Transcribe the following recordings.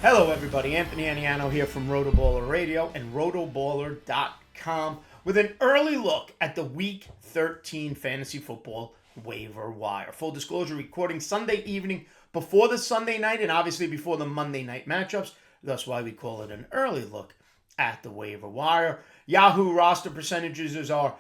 Hello everybody, Anthony Aniano here from RotoBaller Radio and RotoBaller.com with an early look at the Week 13 Fantasy Football Waiver Wire. Full disclosure, recording Sunday evening before the Sunday night and obviously before the Monday night matchups. That's why we call it an early look at the Waiver Wire. Yahoo roster percentages is our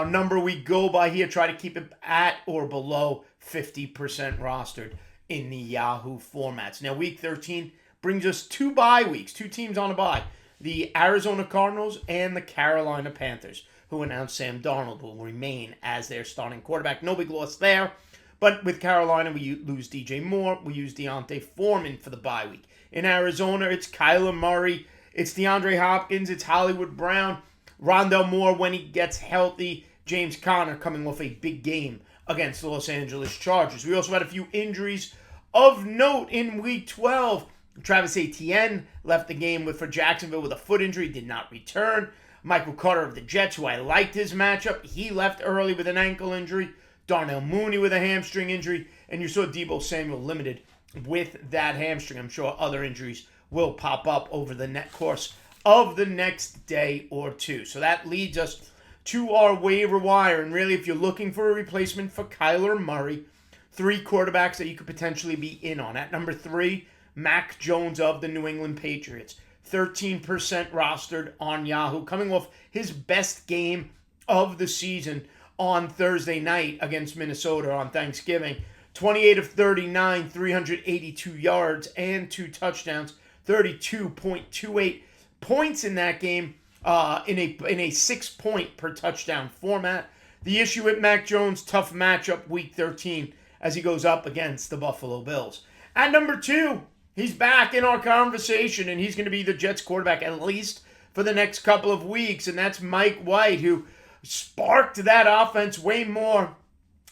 number we go by here. Try to keep it at or below 50% rostered in the Yahoo formats. Now, Week 13 brings us two bye weeks, two teams on a bye. The Arizona Cardinals and the Carolina Panthers, who announced Sam Darnold will remain as their starting quarterback. No big loss there. But with Carolina, we lose DJ Moore. We use Deontay Foreman for the bye week. In Arizona, it's Kyler Murray. It's DeAndre Hopkins. It's Hollywood Brown. Rondell Moore when he gets healthy. James Conner coming off a big game against the Los Angeles Chargers. We also had a few injuries of note in Week 12. Travis Etienne left the game for Jacksonville with a foot injury, did not return. Michael Carter of the Jets, who I liked his matchup, he left early with an ankle injury. Darnell Mooney with a hamstring injury. And you saw Deebo Samuel limited with that hamstring. I'm sure other injuries will pop up over the course of the next day or two. So that leads us to our waiver wire. And really, if you're looking for a replacement for Kyler Murray, three quarterbacks that you could potentially be in on. At number 3, Mac Jones of the New England Patriots. 13% rostered on Yahoo, coming off his best game of the season on Thursday night against Minnesota on Thanksgiving. 28 of 39, 382 yards and 2 touchdowns. 32.28 points in that game in a 6-point per touchdown format. The issue with Mac Jones, tough matchup Week 13 as he goes up against the Buffalo Bills. At number 2, he's back in our conversation, and he's going to be the Jets quarterback at least for the next couple of weeks, and that's Mike White, who sparked that offense way more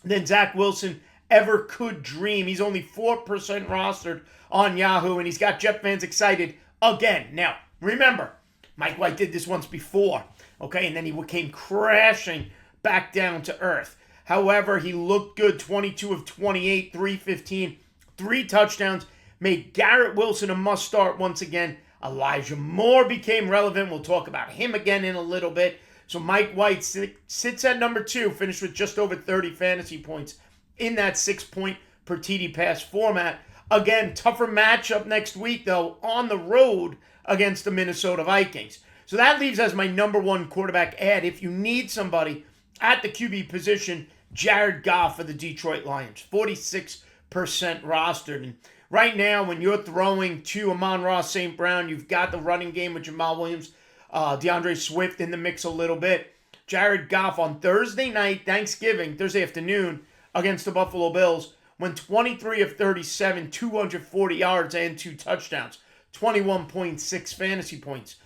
than Zach Wilson ever could dream. He's only 4% rostered on Yahoo, and he's got Jet fans excited again. Now, remember, Mike White did this once before, okay, and then he came crashing back down to earth. However, he looked good, 22 of 28, 315, 3 touchdowns, made Garrett Wilson a must-start once again. Elijah Moore became relevant. We'll talk about him again in a little bit. So Mike White sits at number 2, finished with just over 30 fantasy points in that 6-point per TD pass format. Again, tougher matchup next week, though, on the road against the Minnesota Vikings. So that leaves as my number 1 quarterback add. If you need somebody at the QB position, Jared Goff for the Detroit Lions, 46% rostered. And right now, when you're throwing to Amon-Ra St. Brown, you've got the running game with Jamal Williams, DeAndre Swift in the mix a little bit. Jared Goff on Thursday afternoon, against the Buffalo Bills, went 23 of 37, 240 yards and 2 touchdowns, 21.6 fantasy points.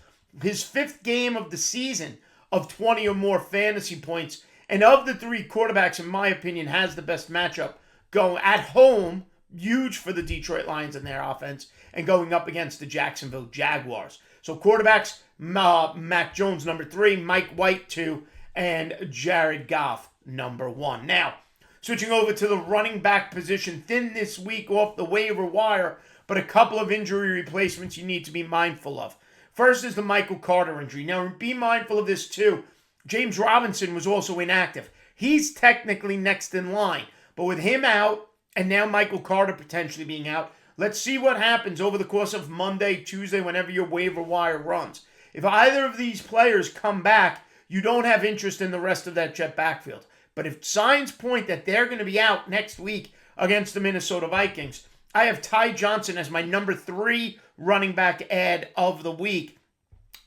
His 5th game of the season of 20 or more fantasy points, and of the 3 quarterbacks, in my opinion, has the best matchup going at home. Huge for the Detroit Lions and their offense, and going up against the Jacksonville Jaguars. So quarterbacks, Mac Jones number 3, Mike White 2, and Jared Goff number 1. Now, switching over to the running back position, thin this week off the waiver wire, but a couple of injury replacements you need to be mindful of. First is the Michael Carter injury. Now, be mindful of this too. James Robinson was also inactive. He's technically next in line, but with him out, and now Michael Carter potentially being out, let's see what happens over the course of Monday, Tuesday, whenever your waiver wire runs. If either of these players come back, you don't have interest in the rest of that Jet backfield. But if signs point that they're going to be out next week against the Minnesota Vikings, I have Ty Johnson as my number 3 running back add of the week.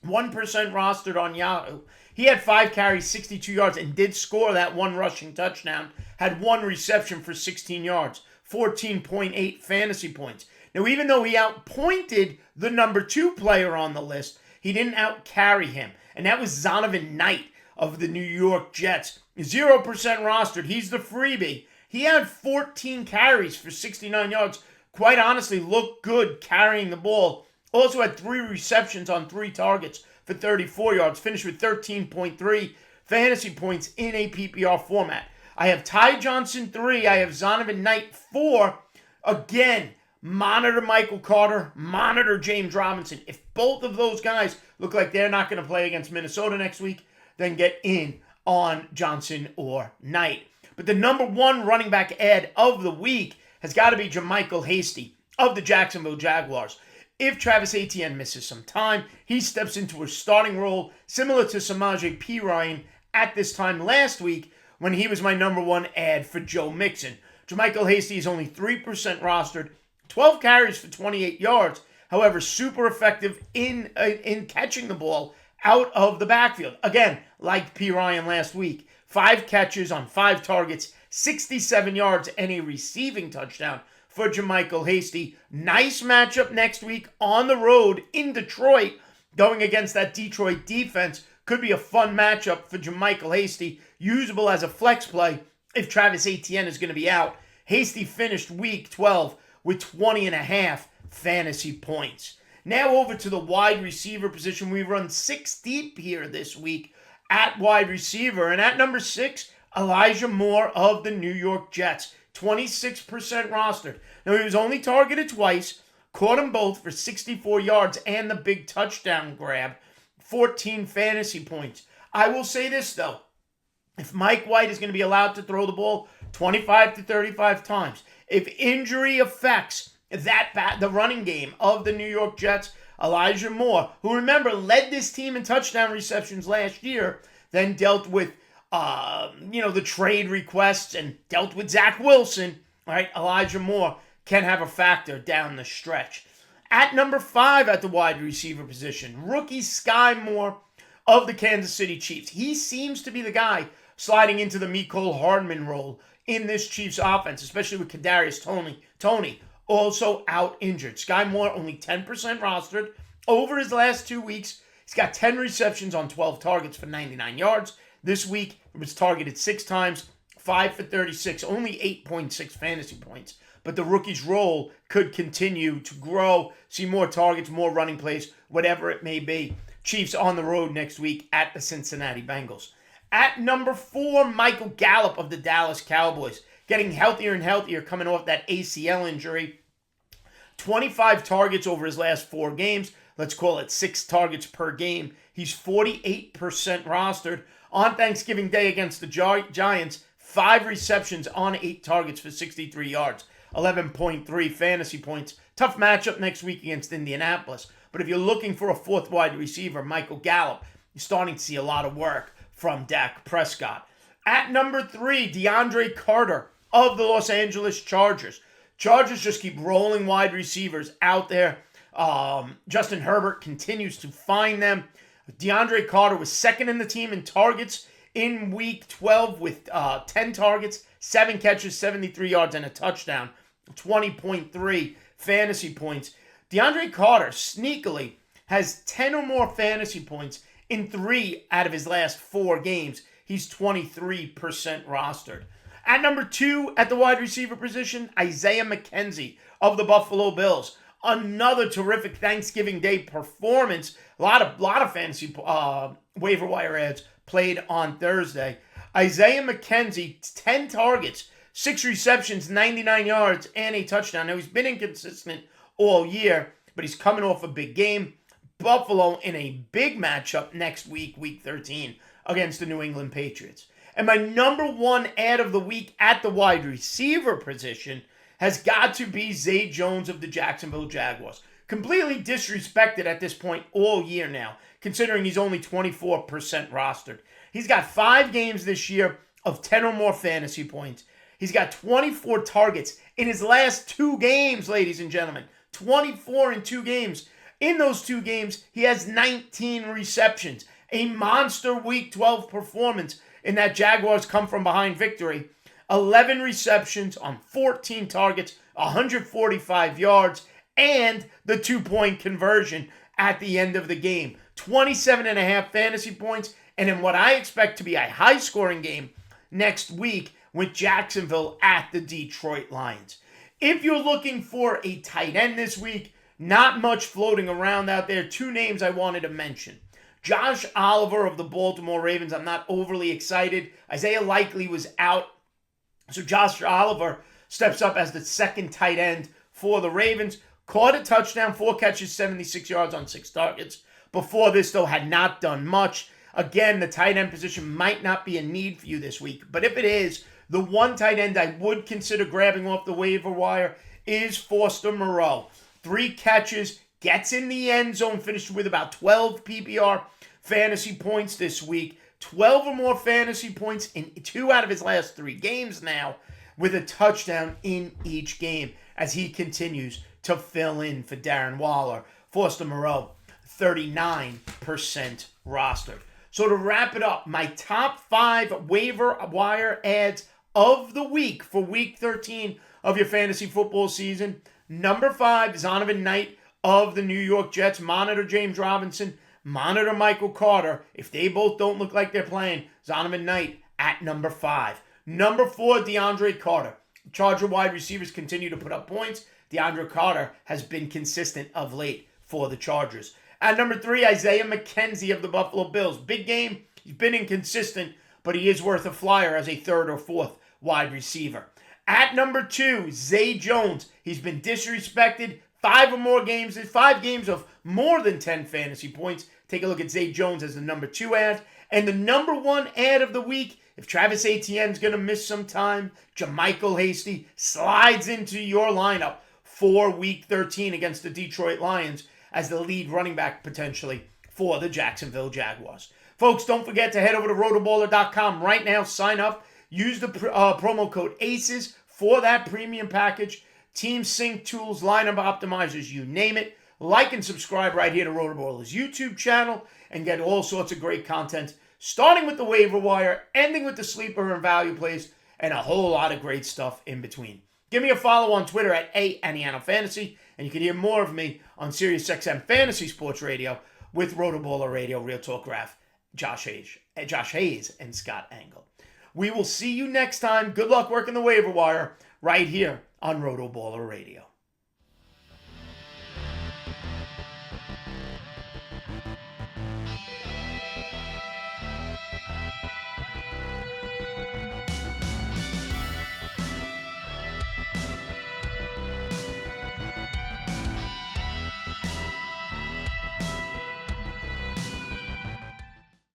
1% rostered on Yahoo. He had 5 carries, 62 yards, and did score that 1 rushing touchdown. Had 1 reception for 16 yards, 14.8 fantasy points. Now, even though he outpointed the number 2 player on the list, he didn't outcarry him. And that was Zonovan Knight of the New York Jets. 0% rostered. He's the freebie. He had 14 carries for 69 yards. Quite honestly, looked good carrying the ball. Also had 3 receptions on 3 targets for 34 yards. Finished with 13.3 fantasy points in a PPR format. I have Ty Johnson 3. I have Zonovan Knight 4. Again, monitor Michael Carter, monitor James Robinson. If both of those guys look like they're not going to play against Minnesota next week, then get in on Johnson or Knight. But the number one running back ad of the week has got to be JaMychal Hasty of the Jacksonville Jaguars. If Travis Etienne misses some time, he steps into a starting role similar to Samaje Perine at this time last week when he was my number one ad for Joe Mixon. JaMychal Hasty is only 3% rostered, 12 carries for 28 yards. However, super effective in catching the ball out of the backfield. Again, like Perine last week, 5 catches on 5 targets, 67 yards, and a receiving touchdown for JaMychal Hasty. Nice matchup next week on the road in Detroit, going against that Detroit defense. Could be a fun matchup for JaMychal Hasty, usable as a flex play if Travis Etienne is going to be out. Hasty finished week 12 with 20.5 fantasy points. Now over to the wide receiver position. We run 6 deep here this week at wide receiver. And at number 6, Elijah Moore of the New York Jets. 26% rostered. Now, he was only targeted twice. Caught them both for 64 yards and the big touchdown grab. 14 fantasy points. I will say this, though. If Mike White is going to be allowed to throw the ball 25 to 35 times, if injury affects the running game of the New York Jets, Elijah Moore, who, remember, led this team in touchdown receptions last year, then dealt with the trade requests and dealt with Zach Wilson, right? Elijah Moore can have a factor down the stretch. At number 5 at the wide receiver position, rookie Sky Moore of the Kansas City Chiefs. He seems to be the guy sliding into the Mecole Hardman role in this Chiefs offense, especially with Kadarius Toney also out injured. Sky Moore only 10% rostered. Over his last 2 weeks, he's got 10 receptions on 12 targets for 99 yards. This week, it was targeted 6 times, 5 for 36, only 8.6 fantasy points. But the rookie's role could continue to grow, see more targets, more running plays, whatever it may be. Chiefs on the road next week at the Cincinnati Bengals. At number 4, Michael Gallup of the Dallas Cowboys. Getting healthier and healthier coming off that ACL injury. 25 targets over his last 4 games. Let's call it 6 targets per game. He's 48% rostered. On Thanksgiving Day against the Giants, 5 receptions on 8 targets for 63 yards. 11.3 fantasy points. Tough matchup next week against Indianapolis. But if you're looking for a 4th wide receiver, Michael Gallup, you're starting to see a lot of work from Dak Prescott. At number 3, DeAndre Carter of the Los Angeles Chargers. Chargers just keep rolling wide receivers out there. Justin Herbert continues to find them. DeAndre Carter was second in the team in targets in week 12 with 10 targets, 7 catches, 73 yards, and a touchdown. 20.3 fantasy points. DeAndre Carter sneakily has 10 or more fantasy points in 3 out of his last 4 games. He's 23% rostered. At number 2 at the wide receiver position, Isaiah McKenzie of the Buffalo Bills. Another terrific Thanksgiving Day performance. A lot of fantasy waiver wire ads played on Thursday. Isaiah McKenzie, 10 targets, 6 receptions, 99 yards, and a touchdown. Now, he's been inconsistent all year, but he's coming off a big game. Buffalo in a big matchup next week, week 13, against the New England Patriots. And my number 1 ad of the week at the wide receiver position has got to be Zay Jones of the Jacksonville Jaguars. Completely disrespected at this point all year now, considering he's only 24% rostered. He's got 5 games this year of 10 or more fantasy points. He's got 24 targets in his last 2 games, ladies and gentlemen. 24 in 2 games. In those 2 games, he has 19 receptions. A monster Week 12 performance in that Jaguars come from behind victory. 11 receptions on 14 targets, 145 yards, and the 2-point conversion at the end of the game. 27.5 fantasy points, and in what I expect to be a high-scoring game next week with Jacksonville at the Detroit Lions. If you're looking for a tight end this week, not much floating around out there. 2 names I wanted to mention. Josh Oliver of the Baltimore Ravens. I'm not overly excited. Isaiah Likely was out. So Josh Oliver steps up as the second tight end for the Ravens. Caught a touchdown, 4 catches, 76 yards on 6 targets. Before this, though, had not done much. Again, the tight end position might not be a need for you this week. But if it is, the one tight end I would consider grabbing off the waiver wire is Foster Moreau. 3 catches, gets in the end zone, finished with about 12 PPR fantasy points this week. 12 or more fantasy points in 2 out of his last 3 games now, with a touchdown in each game as he continues to fill in for Darren Waller. Foster Moreau, 39% rostered. So to wrap it up, my top 5 waiver wire ads of the week for week 13 of your fantasy football season. Number 5, Zonovan Knight of the New York Jets. Monitor James Robinson. Monitor Michael Carter. If they both don't look like they're playing, Zonovan Knight at number 5. Number 4, DeAndre Carter. Charger wide receivers continue to put up points. DeAndre Carter has been consistent of late for the Chargers. At number 3, Isaiah McKenzie of the Buffalo Bills. Big game. He's been inconsistent, but he is worth a flyer as a 3rd or 4th wide receiver. At number 2, Zay Jones. He's been disrespected. 5 games of more than 10 fantasy points. Take a look at Zay Jones as the number 2 ad. And the number 1 ad of the week, if Travis Etienne's going to miss some time, JaMychal Hasty slides into your lineup for week 13 against the Detroit Lions as the lead running back potentially for the Jacksonville Jaguars. Folks, don't forget to head over to RotoBaller.com right now. Sign up. Use the promo code ACES for that premium package. Team sync tools, lineup optimizers, you name it. Like and subscribe right here to RotoBaller's YouTube channel and get all sorts of great content, starting with the waiver wire, ending with the sleeper and value plays, and a whole lot of great stuff in between. Give me a follow on Twitter at @ANianoFantasy, and you can hear more of me on SiriusXM Fantasy Sports Radio with RotoBaller Radio, Real Talk Graph, Josh Hayes, and Scott Angle. We will see you next time. Good luck working the waiver wire right here on RotoBaller Radio.